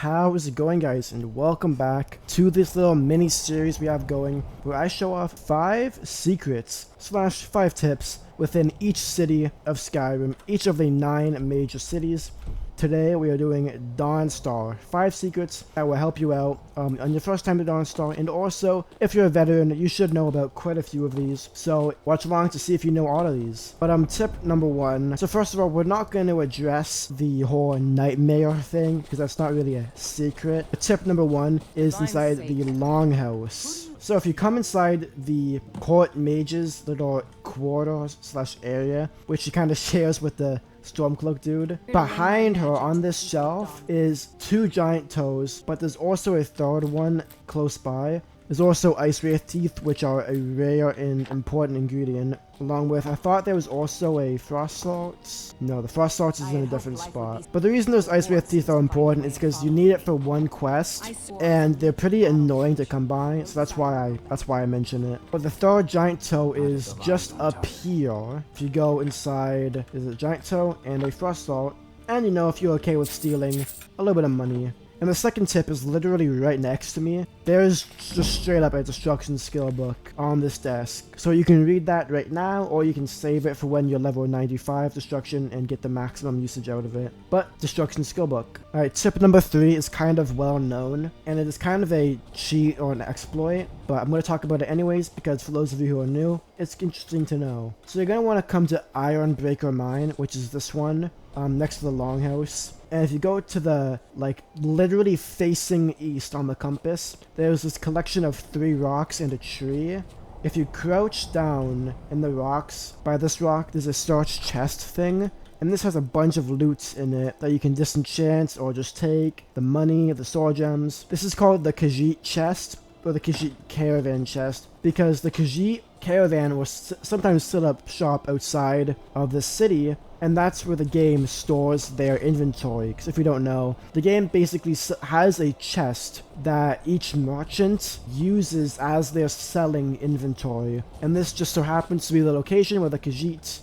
How's it going, guys, and welcome back to this little mini series we have going where I show off 5 secrets slash 5 tips within each city of Skyrim, each of the 9 major cities. Today we are doing Dawnstar, 5 secrets that will help you out on your first time to Dawnstar, and also if you're a veteran you should know about quite a few of these, so watch along to see if you know all of these. But tip number 1, so first of all, we're not going to address the whole nightmare thing because that's not really a secret. But tip number 1 is inside the longhouse. So if you come inside the court mage's little quarter slash area, which she kind of shares with the Stormcloak dude, behind her on this shelf is 2 giant toes, but there's also a third one close by. There's also ice wraith teeth, which are a rare and important ingredient, along with, I thought there was also a frost salt. No, the frost salt is in a different spot. But the reason those ice wraith teeth are important is because you need it for one quest, and they're pretty annoying to come by, so that's why I mention it. But the third giant toe is just up here. If you go inside, there's a giant toe and a frost salt, and you know, if you're okay with stealing a little bit of money. And the second tip is literally right next to me. There's just straight up a destruction skill book on this desk. So you can read that right now, or you can save it for when you're level 95 destruction and get the maximum usage out of it. But destruction skill book. Alright, tip number 3 is kind of well known, and it is kind of a cheat or an exploit, but I'm going to talk about it anyways because for those of you who are new, it's interesting to know. So you're going to want to come to Ironbreaker Mine, which is this one, next to the longhouse. And if you go to the, like, literally facing east on the compass, there's this collection of 3 rocks and a tree. If you crouch down in the rocks, by this rock, there's a search chest thing. And this has a bunch of loot in it that you can disenchant or just take. The money, the soul gems. This is called the Khajiit chest, or the Khajiit caravan chest, because the Khajiit caravan will sometimes set up shop outside of the city, and that's where the game stores their inventory. Because if you don't know, the game basically has a chest that each merchant uses as their selling inventory, and this just so happens to be the location where the Khajiit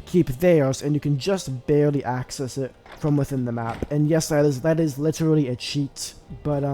keep theirs, and you can just barely access it from within the map. And yes, that is literally a cheat, but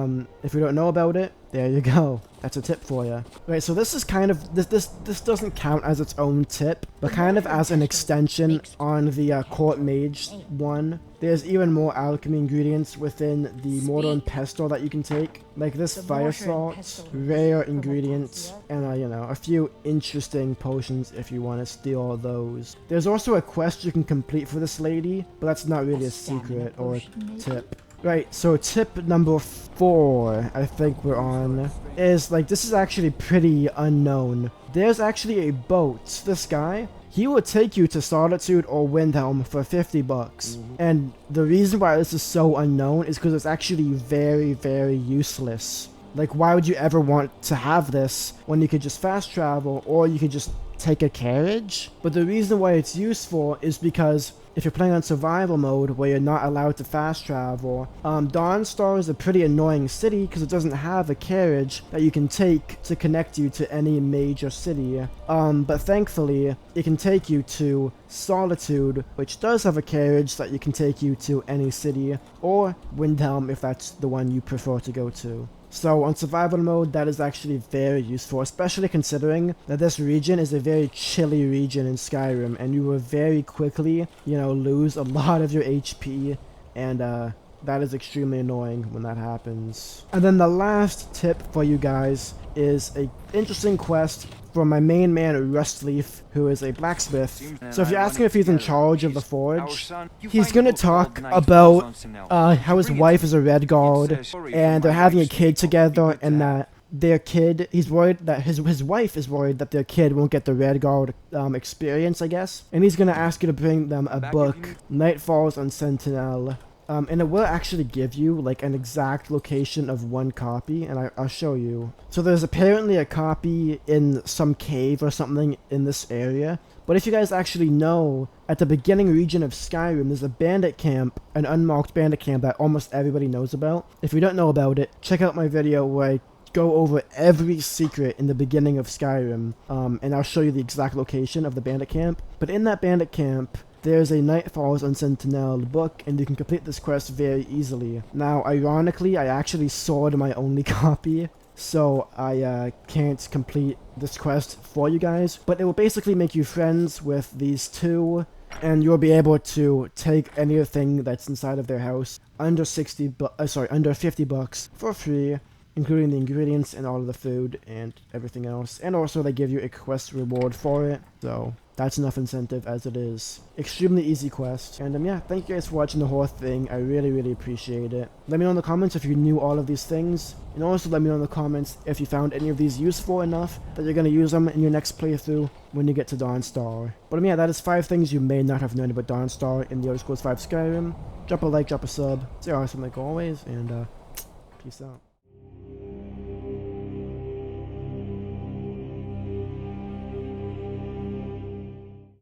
if you don't know about it, there you go. That's a tip for you. Right, so this is kind of, this doesn't count as its own tip, but kind of as an extension on the court mage one. There's even more alchemy ingredients within the mortar and pestle that you can take, like this fire salt, rare ingredients, and you know, a few interesting potions if you want to steal those. There's also a quest you can complete for this lady, but that's not really a secret or a tip. Right, so tip number 4, I think we're on, is like, this is actually pretty unknown. There's actually a boat. This guy, he will take you to Solitude or Windhelm for 50 bucks. And the reason why this is so unknown is because it's actually very, very useless. Like, why would you ever want to have this when you could just fast travel, or you could just take a carriage? But the reason why it's useful is because if you're playing on survival mode where you're not allowed to fast travel, Dawnstar is a pretty annoying city because it doesn't have a carriage that you can take to connect you to any major city. But thankfully, it can take you to Solitude, which does have a carriage that you can take you to any city, or Windhelm if that's the one you prefer to go to. So on survival mode, that is actually very useful, especially considering that this region is a very chilly region in Skyrim, and you will very quickly, you know, lose a lot of your HP, and that is extremely annoying when that happens. And then the last tip for you guys is a interesting quest from my main man Rustleaf, who is a blacksmith. So if you're asking if he's in charge of the forge, he's gonna talk about how his wife is a red guard, and they're having a kid together, and that their kid, he's worried that his wife is worried that their kid won't get the red guard experience, I guess. And he's gonna ask you to bring them a book, Night Falls on Sentinel. And it will actually give you like an exact location of one copy, and I'll show you. So there's apparently a copy in some cave or something in this area, but if you guys actually know, at the beginning region of Skyrim there's a bandit camp, an unmarked bandit camp that almost everybody knows about. If you don't know about it, check out my video where I go over every secret in the beginning of Skyrim, and I'll show you the exact location of the bandit camp. But in that bandit camp, there's a Night Falls on Sentinel book, and you can complete this quest very easily. Now, ironically, I actually sold my only copy, so I can't complete this quest for you guys, but it will basically make you friends with these two, and you'll be able to take anything that's inside of their house under under 50 bucks for free, including the ingredients and all of the food and everything else. And also they give you a quest reward for it, so that's enough incentive as it is. Extremely easy quest. And yeah, thank you guys for watching the whole thing. I really appreciate it. Let me know in the comments if you knew all of these things, and also let me know in the comments if you found any of these useful enough that you're going to use them in your next playthrough when you get to Dawnstar. But yeah, that is 5 things you may not have known about Dawnstar in the Elder Scrolls V Skyrim. Drop a like, drop a sub, stay awesome like always, and peace out.